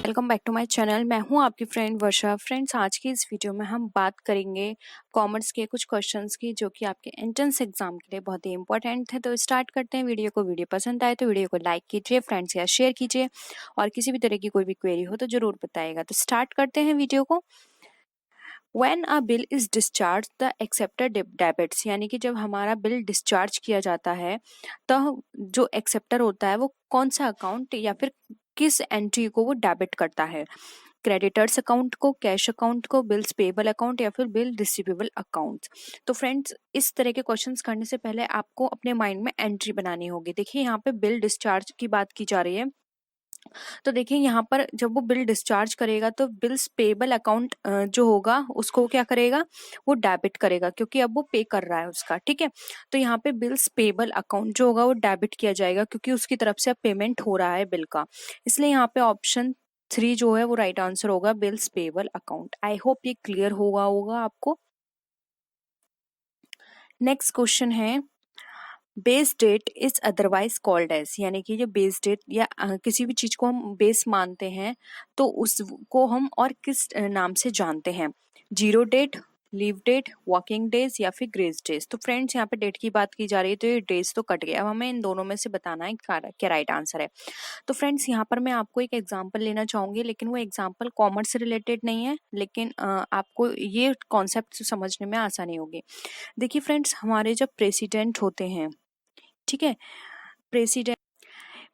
Welcome back to my channel. मैं हूं आपकी फ्रेंड वर्षा। फ्रेंड्स, आज की इस वीडियो में हम बात करेंगे कॉमर्स के कुछ क्वेश्चंस की जो कि आपके एंट्रेंस एग्जाम के लिए बहुत ही इंपॉर्टेंट है। तो स्टार्ट करते हैं वीडियो को। वीडियो पसंद आए तो वीडियो को लाइक कीजिए, फ्रेंड्स या शेयर कीजिए, और किसी भी तरह की कोई भी क्वेरी हो तो जरूर बताइएगा। तो स्टार्ट करते हैं वीडियो को। When a bill is discharged, the acceptor debits, यानी कि जब हमारा बिल डिस्चार्ज किया जाता है तो जो एक्सेप्टर होता है वो कौन सा अकाउंट या फिर किस एंट्री को वो डेबिट करता है? क्रेडिटर्स अकाउंट को, कैश अकाउंट को, बिल्स पेबल अकाउंट या फिर बिल रिसीवेबल अकाउंट। तो फ्रेंड्स, इस तरह के क्वेश्चंस करने से पहले आपको अपने माइंड में एंट्री बनानी होगी। देखिए, यहाँ पे बिल डिस्चार्ज की बात की जा रही है। तो देखिए, यहाँ पर जब वो बिल डिस्चार्ज करेगा तो बिल्स पेबल अकाउंट जो होगा उसको क्या करेगा, वो डेबिट करेगा, क्योंकि अब वो पे कर रहा है उसका। ठीक है, तो यहाँ पे बिल्स पेबल अकाउंट जो होगा वो डेबिट किया जाएगा, क्योंकि उसकी तरफ से अब पेमेंट हो रहा है बिल का। इसलिए यहाँ पे ऑप्शन 3 जो है वो राइट आंसर होगा, bills payable account. I hope ये क्लियर होगा आपको। नेक्स्ट क्वेश्चन है, base date is otherwise called as, यानी कि जो बेस डेट या किसी भी चीज को हम बेस मानते हैं तो उसको हम और किस नाम से जानते हैं? Zero date, leave date, working days या फिर ग्रेस डेज। तो फ्रेंड्स, यहाँ पे डेट की बात की जा रही है तो ये डेज तो कट गया। अब हमें इन दोनों में से बताना है क्या राइट आंसर है। तो फ्रेंड्स, यहाँ पर मैं आपको एक एग्जांपल लेना चाहूंगी, लेकिन वो एग्जांपल कॉमर्स से रिलेटेड नहीं है, लेकिन आपको ये कॉन्सेप्ट समझने में आसानी होगी। देखिए फ्रेंड्स, हमारे जब प्रेसिडेंट होते हैं, ठीक है, प्रेसिडेंट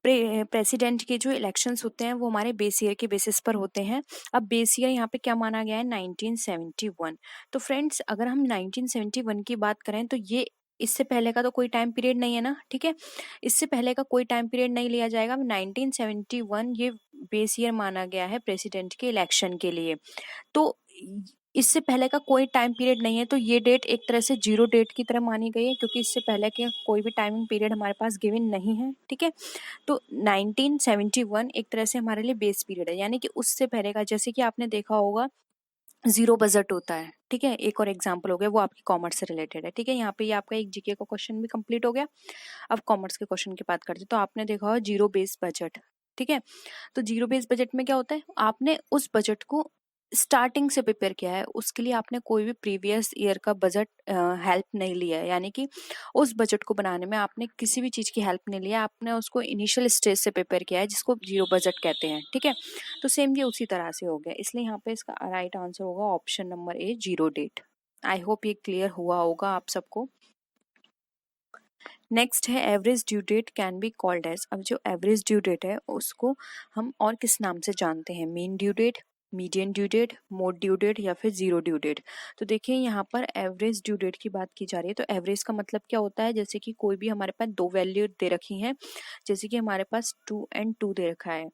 प्रेसिडेंट के जो इलेक्शंस होते हैं वो हमारे बेस ईयर के बेसिस पर होते हैं। अब बेस ईयर यहाँ पे क्या माना गया है? 1971। तो फ्रेंड्स, अगर हम 1971 की बात करें तो ये इससे पहले का तो कोई टाइम पीरियड नहीं है ना। ठीक है, इससे पहले का कोई टाइम पीरियड नहीं लिया जाएगा। 1971 ये बेस ईयर माना गया है प्रेसिडेंट के इलेक्शन के लिए। तो इससे पहले का कोई टाइम पीरियड नहीं है, तो ये डेट एक तरह से जीरो डेट की तरह मानी गई है, क्योंकि इससे पहले के कोई भी टाइमिंग पीरियड हमारे पास गिवन नहीं है। ठीक है, तो 1971 एक तरह से हमारे लिए बेस पीरियड है, यानी कि उससे पहले का, जैसे कि आपने देखा होगा जीरो बजट होता है। ठीक है, एक और एग्जांपल हो गया, वो आपकी कॉमर्स से रिलेटेड है। ठीक है, यहाँ पे ये आपका एक जीके का क्वेश्चन भी कंप्लीट हो गया। अब कॉमर्स के क्वेश्चन की बात करते हैं, तो आपने देखा होगा जीरो बेस बजट। ठीक है, तो जीरो बेस बजट में क्या होता है? आपने उस बजट को स्टार्टिंग से प्रिपेयर किया है, उसके लिए आपने कोई भी प्रीवियस ईयर का बजट हेल्प नहीं लिया है, यानी कि उस बजट को बनाने में आपने किसी भी चीज की हेल्प नहीं लिया, आपने उसको इनिशियल स्टेज से प्रिपेयर किया है, जिसको जीरो बजट कहते हैं। ठीक है, तो सेम ये उसी तरह से हो गया, इसलिए यहाँ पे इसका राइट आंसर होगा option number A, zero date. I hope ये क्लियर हुआ होगा आप सबको। नेक्स्ट है, average due date can be called as. अब जो एवरेज ड्यू डेट है उसको हम और किस नाम से जानते हैं? Mean due date, median due date, mode due date या फिर जीरो ड्यू डेट। तो देखिए, यहाँ पर एवरेज ड्यू डेट की बात की जा रही है। तो एवरेज का मतलब क्या होता है? जैसे कि कोई भी हमारे पास दो वैल्यू दे रखी हैं, जैसे कि हमारे पास 2 and 2 दे रखा है।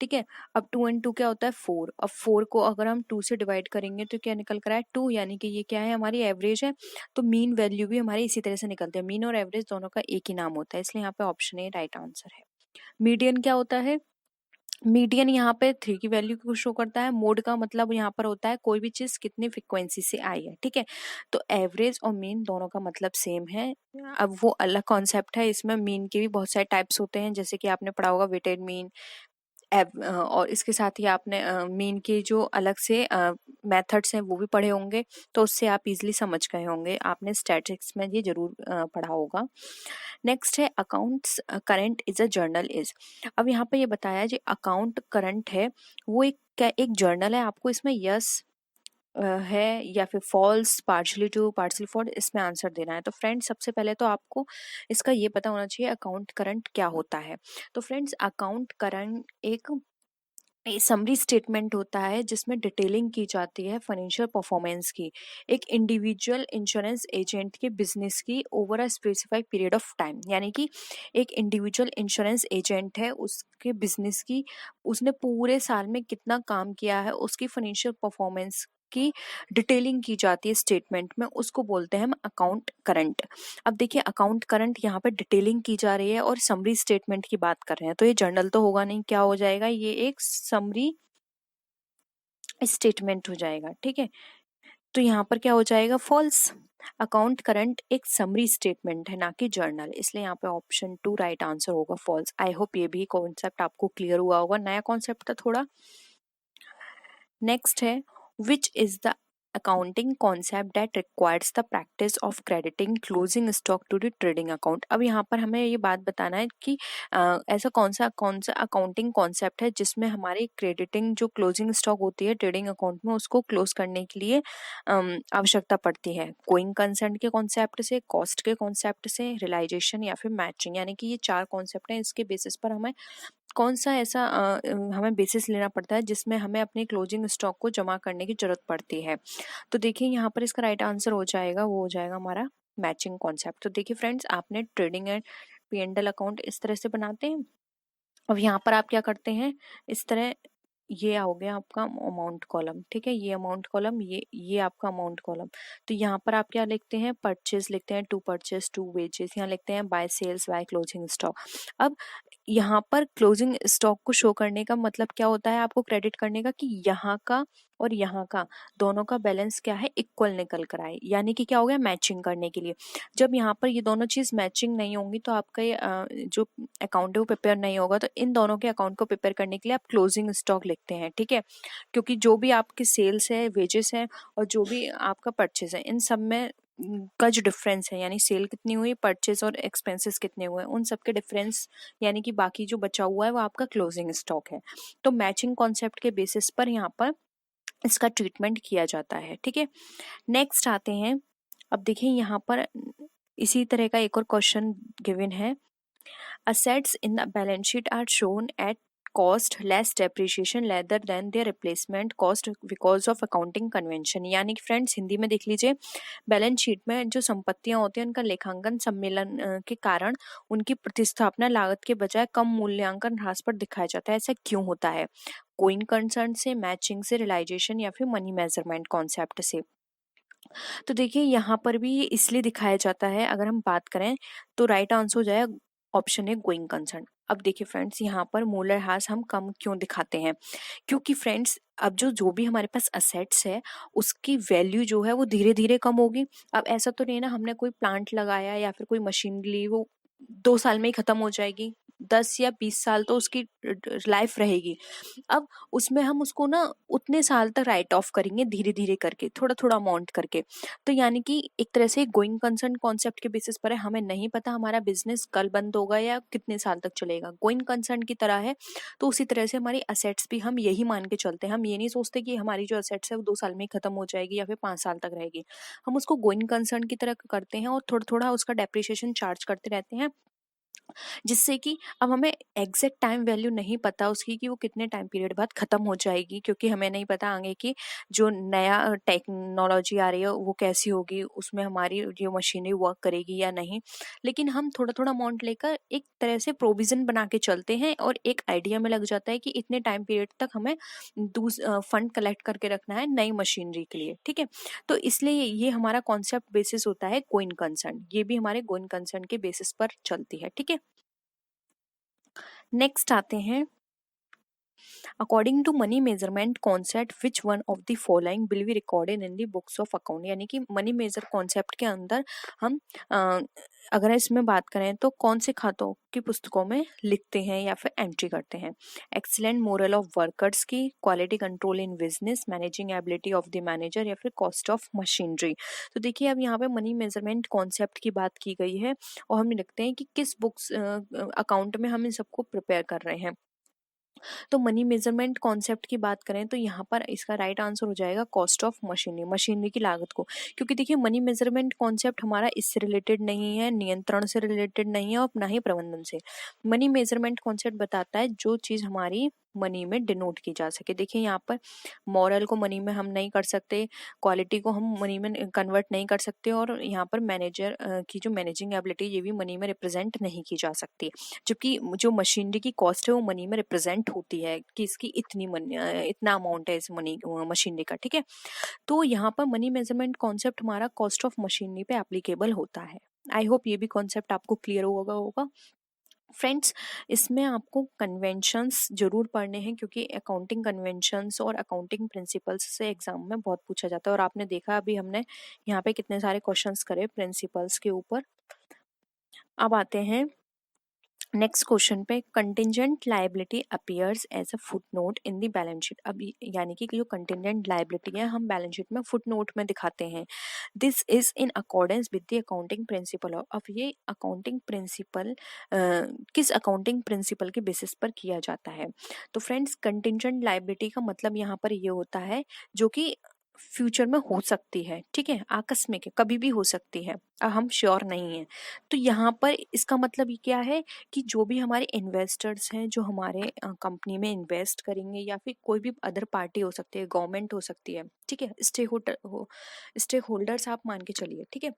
ठीक है, अब 2 and 2 क्या होता है? 4। अब 4 को अगर हम 2 से डिवाइड करेंगे तो क्या निकल कर आए? 2, यानी कि ये क्या है? हमारी एवरेज है। तो मीन वैल्यू भी हमारी इसी तरह से निकलते हैं। मीन और एवरेज दोनों का एक ही नाम होता है, इसलिए यहाँ पे ऑप्शन ए राइट आंसर है। मीडियन क्या होता है? मीडियन यहाँ पे 3 की वैल्यू को शो करता है। मोड का मतलब यहाँ पर होता है कोई भी चीज कितनी फ्रिक्वेंसी से आई है। ठीक है, तो एवरेज और मीन दोनों का मतलब सेम है। अब वो अलग कॉन्सेप्ट है, इसमें मीन के भी बहुत सारे टाइप्स होते हैं, जैसे कि आपने पढ़ा होगा वेटेड मीन, और इसके साथ ही आपने मीन के जो अलग से मेथड्स हैं वो भी पढ़े होंगे, तो उससे आप इजीली समझ गए होंगे, आपने स्टैटिस्टिक्स में ये जरूर पढ़ा होगा। नेक्स्ट है, accounts current is a journal is. अब यहाँ पे ये बताया जी, अकाउंट करंट है वो एक जर्नल है। आपको इसमें यस है या फिर false, partially true, partially false, इसमें आंसर देना है। तो फ्रेंड्स, सबसे पहले तो आपको इसका ये पता होना चाहिए अकाउंट करंट क्या होता है। तो फ्रेंड्स, अकाउंट करंट एक समरी स्टेटमेंट होता है जिसमें डिटेलिंग की जाती है फाइनेंशियल परफॉर्मेंस की, एक इंडिविजुअल इंश्योरेंस एजेंट के बिजनेस की over a specified period of time. यानी कि एक इंडिविजुअल इंश्योरेंस एजेंट है, उसके बिजनेस की, उसने पूरे साल में कितना काम किया है, उसकी फाइनेंशियल परफॉर्मेंस की डिटेलिंग की जाती है स्टेटमेंट में, उसको बोलते हैं हम अकाउंट करंट। अब देखिए, अकाउंट करंट यहाँ पे डिटेलिंग की जा रही है और समरी स्टेटमेंट की बात कर रहे हैं, तो ये जर्नल तो होगा नहीं, क्या हो जाएगा? ये एक समरी स्टेटमेंट हो जाएगा। ठीक है, तो यहाँ पर क्या हो जाएगा? फॉल्स। अकाउंट करंट एक समरी स्टेटमेंट है, ना कि जर्नल, इसलिए यहाँ पे ऑप्शन 2 राइट आंसर होगा, फॉल्स। आई होप ये भी कॉन्सेप्ट आपको क्लियर हुआ होगा, नया कॉन्सेप्ट था थोड़ा। नेक्स्ट है which is the accounting concept that requires the practice of crediting closing stock to the trading account. अब यहाँ पर हमें ये बात बताना है कि ऐसा कौन सा अकाउंटिंग कॉन्सेप्ट है जिसमें हमारी क्रेडिटिंग जो क्लोजिंग स्टॉक होती है ट्रेडिंग अकाउंट में उसको क्लोज करने के लिए आवश्यकता पड़ती है। गोइंग कंसर्न के कॉन्सेप्ट से, कॉस्ट के कॉन्सेप्ट से, रियलाइजेशन या फिर मैचिंग, यानी कि ये 4 कॉन्सेप्ट हैं। इसके बेसिस पर हमें कौन सा ऐसा हमें बेसिस लेना पड़ता है जिसमें हमें अपने क्लोजिंग स्टॉक को जमा करने की जरूरत पड़ती है। तो देखिए यहाँ पर इसका राइट आंसर हो जाएगा, वो हो जाएगा हमारा मैचिंग कॉन्सेप्ट। तो देखिए फ्रेंड्स, आपने ट्रेडिंग एंड P&L अकाउंट इस तरह से बनाते हैं। अब यहाँ पर आप क्या करते हैं, इस तरह ये हो गया आपका अमाउंट कॉलम, ठीक है, ये अमाउंट कॉलम, ये आपका अमाउंट कॉलम। तो यहाँ पर आप क्या लिखते हैं, परचेज लिखते हैं, टू परचेज टू वेजेस, यहाँ लिखते हैं by sales by closing stock. अब यहाँ पर क्लोजिंग स्टॉक को शो करने का मतलब क्या होता है, आपको क्रेडिट करने का कि यहाँ का और यहाँ का दोनों का बैलेंस क्या है, इक्वल निकल कर आए, यानी कि क्या हो गया, मैचिंग करने के लिए। जब यहाँ पर ये दोनों चीज मैचिंग नहीं होंगी तो आपका ये जो अकाउंट है वो प्रिपेयर नहीं होगा। तो इन दोनों के अकाउंट को प्रिपेयर करने के लिए आप क्लोजिंग स्टॉक लिखते हैं, ठीक है, क्योंकि जो भी आपकी सेल्स है, वेजेस है और जो भी आपका परचेज है, इन सब में का जो डिफरेंस है, यानी सेल कितनी हुई, परचेज और एक्सपेंसेस कितने हुए, उन सब के डिफरेंस यानी कि बाकी जो बचा हुआ है वो आपका क्लोजिंग स्टॉक है। तो मैचिंग कॉन्सेप्ट के बेसिस पर यहाँ पर इसका ट्रीटमेंट किया जाता है, ठीक है। नेक्स्ट आते हैं, अब देखिए यहाँ पर इसी तरह का एक और क्वेश्चन गिवन है। Assets in the balance sheet are shown at cost less depreciation rather than their replacement cost because of accounting convention। यानी कि फ्रेंड्स हिंदी में देख लीजिए, बैलेंस शीट में जो संपत्तियां होती हैं उनका लेखांकन सम्मेलन के कारण उनकी प्रतिस्थापना लागत के बजाय कम मूल्यांकन ह्रास पर दिखाया जाता है। ऐसा क्यों होता है, गोइंग कंसर्न से, मैचिंग से, रियलाइजेशन या फिर मनी मेजरमेंट कॉन्सेप्ट से। तो देखिए यहाँ पर भी ये इसलिए दिखाया जाता है, अगर हम बात करें तो राइट आंसर हो जाएगा ऑप्शन है गोइंग कंसर्न। अब देखिए फ्रेंड्स, यहाँ पर मूल्यह्रास हम कम क्यों दिखाते हैं, क्योंकि फ्रेंड्स अब जो भी हमारे पास असेट्स है उसकी वैल्यू जो है वो धीरे धीरे कम होगी। अब ऐसा तो नहीं है ना, हमने कोई प्लांट लगाया या फिर कोई मशीन ली, वो 2 साल में ही खत्म हो जाएगी, 10 या 20 साल तो उसकी लाइफ रहेगी। अब उसमें हम उसको ना उतने साल तक राइट ऑफ करेंगे, धीरे धीरे करके, थोड़ा थोड़ा अमाउंट करके। तो यानी कि एक तरह से गोइंग कंसर्न कॉन्सेप्ट के बेसिस पर है, हमें नहीं पता हमारा बिजनेस कल बंद होगा या कितने साल तक चलेगा, गोइंग कंसर्न की तरह है। तो उसी तरह से हमारी असेट्स भी हम यही मान के चलते हैं, हम ये नहीं सोचते कि हमारी जो असेट्स है वो 2 साल में ही खत्म हो जाएगी या फिर 5 साल तक रहेगी। हम उसको गोइंग कंसर्न की तरह करते हैं और थोड़ा थोड़ा उसका डेप्रिसिएशन चार्ज करते रहते हैं, जिससे कि अब हमें एग्जैक्ट टाइम वैल्यू नहीं पता उसकी कि वो कितने टाइम पीरियड बाद खत्म हो जाएगी, क्योंकि हमें नहीं पता आगे की जो नया टेक्नोलॉजी आ रही है वो कैसी होगी, उसमें हमारी जो मशीनरी वर्क करेगी या नहीं। लेकिन हम थोड़ा थोड़ा अमाउंट लेकर एक तरह से प्रोविजन बना के चलते हैं और एक आइडिया में लग जाता है कि इतने टाइम पीरियड तक हमें फंड कलेक्ट करके रखना है नई मशीनरी के लिए, ठीक है। तो इसलिए ये हमारा कॉन्सेप्ट बेसिस होता है गोइंग कंसर्न, ये भी हमारे गोइंग कंसर्न के बेसिस पर चलती है, ठीक है। नेक्स्ट आते हैं, according to money measurement concept which one of the following will be recorded in the books of account. यानी कि मनी मेजर कॉन्सेप्ट के अंदर हम अगर इसमें बात करें तो कौन से खातों की पुस्तकों में लिखते हैं या फिर एंट्री करते हैं, एक्सीलेंट मोरल ऑफ वर्कर्स की, quality control in business, managing ability of the manager या फिर कॉस्ट ऑफ मशीनरी। तो देखिए अब यहाँ पे मनी मेजरमेंट कॉन्सेप्ट की बात की गई है और हम लिखते हैं कि किस बुक्स अकाउंट में हम इन सबको प्रिपेयर कर रहे हैं। तो मनी मेजरमेंट कॉन्सेप्ट की बात करें तो यहाँ पर इसका राइट आंसर हो जाएगा कॉस्ट ऑफ मशीनरी, मशीनरी की लागत को। क्योंकि देखिए मनी मेजरमेंट कॉन्सेप्ट हमारा इससे रिलेटेड नहीं है, नियंत्रण से रिलेटेड नहीं है और ना ही प्रबंधन से। मनी मेजरमेंट कॉन्सेप्ट बताता है जो चीज हमारी मनी में डिनोट की जा सके। देखिए यहाँ पर मॉरल को मनी में हम नहीं कर सकते, क्वालिटी को हम मनी में कन्वर्ट नहीं कर सकते और यहाँ पर मैनेजर की जो मैनेजिंग एबिलिटी ये भी मनी में रिप्रेजेंट नहीं की जा सकती। जबकि जो मशीनरी की कॉस्ट है वो मनी में रिप्रेजेंट होती है कि इसकी इतना अमाउंट है इस मनी मशीनरी का, ठीक है। तो यहाँ पर मनी मेजरमेंट कॉन्सेप्ट हमारा कॉस्ट ऑफ मशीनरी पे एप्लीकेबल होता है। आई होप ये भी कॉन्सेप्ट आपको क्लियर होगा फ्रेंड्स। इसमें आपको कन्वेंशंस जरूर पढ़ने हैं क्योंकि अकाउंटिंग कन्वेंशंस और अकाउंटिंग प्रिंसिपल्स से एग्जाम में बहुत पूछा जाता है और आपने देखा अभी हमने यहाँ पे कितने सारे क्वेश्चंस करे प्रिंसिपल्स के ऊपर। अब आते हैं नेक्स्ट क्वेश्चन पे, contingent liability appears as a foot note in the balance sheet. अब यानी कि जो कंटिजेंट लायबिलिटी है हम बैलेंस शीट में फुट नोट में दिखाते हैं। This is in accordance with the accounting principle. अब ये अकाउंटिंग प्रिंसिपल किस अकाउंटिंग प्रिंसिपल के बेसिस पर किया जाता है? तो फ्रेंड्स, कंटिजेंट लायबिलिटी का मतलब यहाँ पर ये होता है जो कि फ्यूचर में हो सकती है, ठीक है, आकस्मिक है, कभी भी हो सकती है, हम श्योर नहीं है। तो यहाँ पर इसका मतलब ये क्या है कि जो भी हमारे इन्वेस्टर्स हैं जो हमारे कंपनी में इन्वेस्ट करेंगे, या फिर कोई भी अदर पार्टी हो सकती है, गवर्नमेंट हो सकती है, ठीक है, स्टेक होल्डर्स आप मान के चलिए, ठीक है,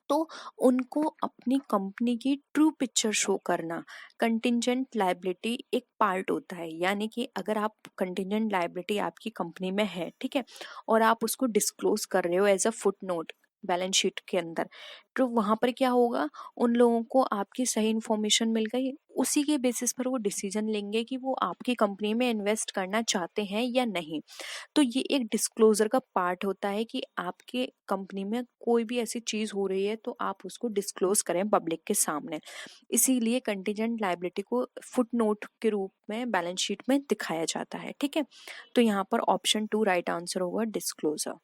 तो उनको अपनी कंपनी की ट्रू पिक्चर शो करना कंटिजेंट लायबिलिटी एक पार्ट होता है। यानी कि अगर आप कंटिजेंट लायबिलिटी आपकी कंपनी में है, ठीक है, और आप उसको डिस्क्लोज कर रहे हो as a foot note balance sheet के अंदर, तो वहां पर क्या होगा, उन लोगों को आपकी सही इंफॉर्मेशन मिल गई, उसी के बेसिस पर वो डिसीजन लेंगे कि वो आपकी कंपनी में इन्वेस्ट करना चाहते हैं या नहीं। तो ये एक डिस्क्लोजर का पार्ट होता है कि आपके कंपनी में कोई भी ऐसी चीज हो रही है तो आप उसको डिस्क्लोज करें पब्लिक के सामने। इसीलिए कंटीजेंट लायबिलिटी को फुट नोट के रूप में बैलेंस शीट में दिखाया जाता है, ठीक है। तो यहाँ पर ऑप्शन 2 राइट आंसर होगा, डिस्क्लोजर।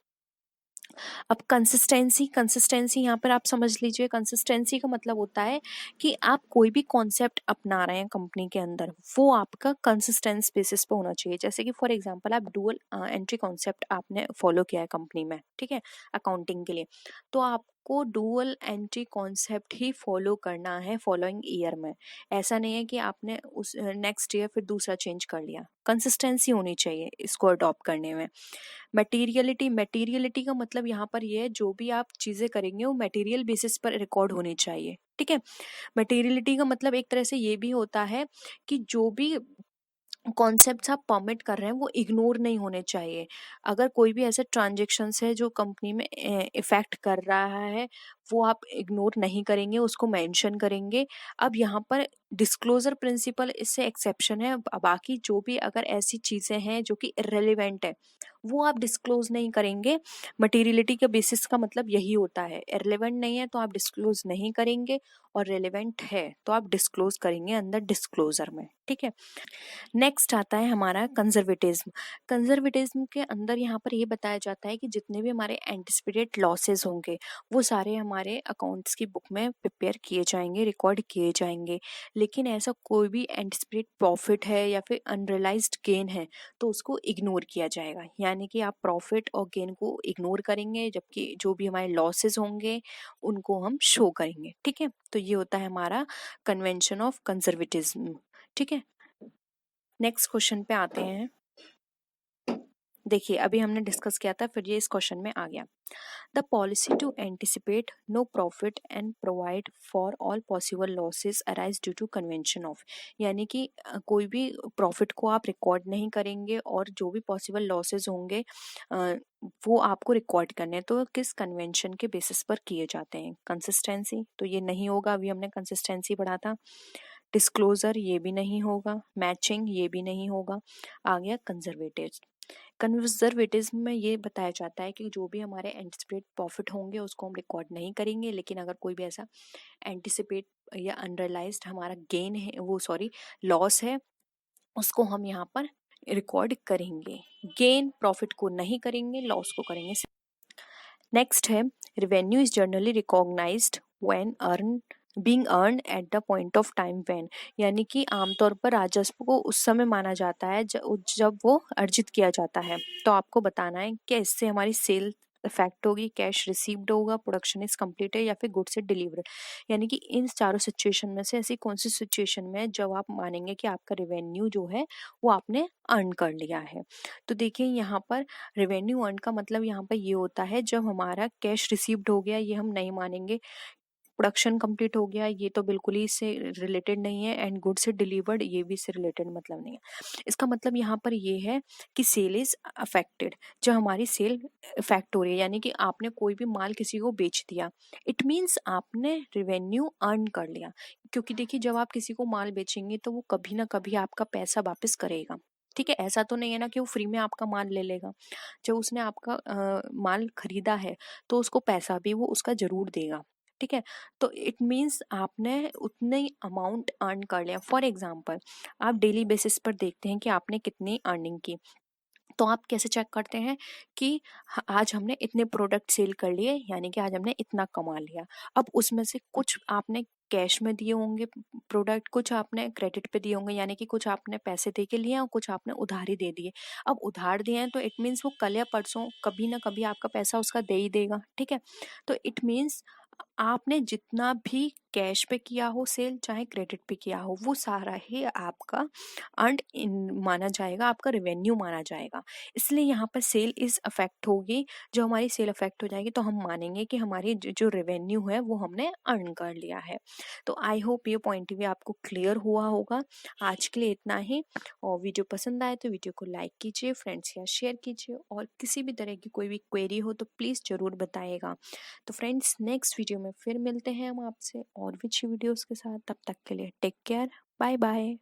अब कंसिस्टेंसी, कंसिस्टेंसी यहाँ पर आप समझ लीजिए, कंसिस्टेंसी का मतलब होता है कि आप कोई भी कॉन्सेप्ट अपना रहे हैं कंपनी के अंदर, वो आपका कंसिस्टेंस बेसिस पे होना चाहिए। जैसे कि फॉर एग्जांपल आप डुअल एंट्री कॉन्सेप्ट आपने फॉलो किया है कंपनी में, ठीक है, अकाउंटिंग के लिए, तो आपको डुअल एंट्री कॉन्सेप्ट ही फॉलो करना है फॉलोइंग ईयर में। ऐसा नहीं है कि आपने उस नेक्स्ट ईयर फिर दूसरा चेंज कर लिया। कंसिस्टेंसी होनी चाहिए इसको अडॉप्ट करने में। मटेरियलिटी, मटेरियलिटी का मतलब यहाँ पर ये है जो भी आप चीजें करेंगे वो मटेरियल बेसिस पर रिकॉर्ड होनी चाहिए, ठीक है। मटेरियलिटी का मतलब एक तरह से ये भी होता है कि जो भी कॉन्सेप्ट्स आप परमिट कर रहे हैं वो इग्नोर नहीं होने चाहिए। अगर कोई भी ऐसे ट्रांजेक्शन्स है जो कंपनी में इफेक्ट कर रहा है, वो आप इग्नोर नहीं करेंगे, उसको मेंशन करेंगे। अब यहाँ पर डिस्क्लोजर प्रिंसिपल इससे एक्सेप्शन है। बाकी जो भी अगर ऐसी चीजें हैं जो कि इररिलेवेंट है वो आप डिस्क्लोज नहीं करेंगे। मटेरियलिटी के बेसिस का मतलब यही होता है, इररिलेवेंट नहीं है तो आप डिस्क्लोज नहीं करेंगे, और रेलेवेंट है तो आप डिस्क्लोज करेंगे अंदर डिस्क्लोजर में, ठीक है। नेक्स्ट आता है हमारा कंजर्वेटिज्म। कंजर्वेटिज्म के अंदर यहाँ पर ये बताया जाता है कि जितने भी हमारे एंटिसिपेटेड लॉसेस होंगे वो सारे हमारे अकाउंट्स की बुक में प्रिपेयर किए जाएंगे, रिकॉर्ड किए जाएंगे। लेकिन ऐसा कोई भी एंटिसिपेटेड प्रॉफिट है या फिर अनरियलाइज्ड गेन है तो उसको इग्नोर किया जाएगा। यानी कि आप प्रॉफिट और गेन को इग्नोर करेंगे, जबकि जो भी हमारे लॉसेस होंगे उनको हम शो करेंगे, ठीक है। तो ये होता है हमारा कन्वेंशन ऑफ कंजर्वेटिज्म, ठीक है। नेक्स्ट क्वेश्चन पे आते हैं। देखिए अभी हमने डिस्कस किया था, फिर ये इस क्वेश्चन में आ गया। The policy to anticipate no profit and provide for all possible losses arise due to convention of. यानी कि कोई भी प्रॉफिट को आप रिकॉर्ड नहीं करेंगे और जो भी पॉसिबल लॉसेस होंगे वो आपको रिकॉर्ड करने हैं। तो किस कन्वेंशन के बेसिस पर किए जाते हैं? कंसिस्टेंसी, तो ये नहीं होगा, अभी हमने कंसिस्टेंसी पढ़ा था। डिस्क्लोजर, ये भी नहीं होगा। मैचिंग, ये भी नहीं होगा। आ गया कंजर्वेटिव। कंजर्वेटिज्म में ये बताया जाता है कि जो भी हमारे एंटिसिपेट प्रॉफिट होंगे उसको हम रिकॉर्ड नहीं करेंगे, लेकिन अगर कोई भी ऐसा एंटिसिपेट या अनरियलाइज्ड हमारा गेन है, वो सॉरी लॉस है, उसको हम यहाँ पर रिकॉर्ड करेंगे। गेन प्रॉफिट को नहीं करेंगे, लॉस को करेंगे। नेक्स्ट है, revenue is generally recognised when earn being earn at the point of time when. यानी कि आमतौर पर राजस्व को उस समय माना जाता है जब वो अर्जित किया जाता है। तो आपको बताना है कि इससे हमारी सेल इफेक्ट होगी, कैश रिसीव्ड होगा, प्रोडक्शन इज कंप्लीटेड, या फिर गुड्स इज डिलीवर्ड। यानी कि इन चारों सिचुएशन में से ऐसी कौन सी सिचुएशन में जब आप मानेंगे कि आपका रेवेन्यू जो है वो आपने अर्न कर लिया है? तो देखिए यहाँ पर रेवेन्यू अर्न का मतलब यहाँ पर ये होता है जब हमारा कैश रिसीव्ड हो गया, ये हम नहीं मानेंगे। प्रोडक्शन कंप्लीट हो गया, ये तो बिल्कुल ही इससे रिलेटेड नहीं है। एंड गुड से डिलीवर्ड, ये भी इससे रिलेटेड मतलब नहीं है। इसका मतलब यहाँ पर ये है कि सेल इज अफेक्टेड, जब हमारी सेल इफेक्ट हो रही है, यानी कि आपने कोई भी माल किसी को बेच दिया, इट मीन्स आपने रेवेन्यू अर्न कर लिया। क्योंकि देखिए जब आप किसी को माल बेचेंगे तो वो कभी ना कभी आपका पैसा वापस करेगा, ठीक है। ऐसा तो नहीं है ना कि वो फ्री में आपका माल ले लेगा। जब उसने आपका माल खरीदा है तो उसको पैसा भी वो उसका जरूर देगा, ठीक ठीक है। तो इट मीन्स आपने उतने ही अमाउंट अर्न कर लिया। फॉर एग्जांपल आप डेली बेसिस पर देखते हैं कि आपने कितनी अर्निंग की, तो आप कैसे चेक करते हैं कि आज हमने इतने प्रोडक्ट सेल कर लिए, यानी कि आज हमने इतना कमा लिया। अब उसमें से कुछ आपने कैश में दिए होंगे प्रोडक्ट, कुछ आपने क्रेडिट पे दिए होंगे, यानी कि कुछ आपने पैसे दे के लिए और कुछ आपने उधारी दे दिए। अब उधार दिए हैं तो इट मीन्स वो कल या परसों कभी ना कभी आपका पैसा उसका दे ही देगा, ठीक है। तो इट मीन्स आपने जितना भी कैश पे किया हो सेल, चाहे क्रेडिट पे किया हो, वो सारा ही आपका अर्नड इन माना जाएगा, आपका रेवेन्यू माना जाएगा। इसलिए यहाँ पर सेल इज अफेक्ट होगी। जो हमारी सेल अफेक्ट हो जाएगी तो हम मानेंगे कि हमारी जो रेवेन्यू है वो हमने अर्न कर लिया है। तो आई होप ये पॉइंट भी आपको क्लियर हुआ होगा। आज के लिए इतना ही, और वीडियो पसंद आए तो वीडियो को लाइक कीजिए, फ्रेंड्स या शेयर कीजिए, और किसी भी तरह की कोई भी क्वेरी हो तो प्लीज़ ज़रूर बताइएगा। तो फ्रेंड्स नेक्स्ट वीडियो में फिर मिलते हैं हम आपसे और भी अच्छी वीडियोस के साथ। तब तक के लिए टेक केयर, बाय बाय।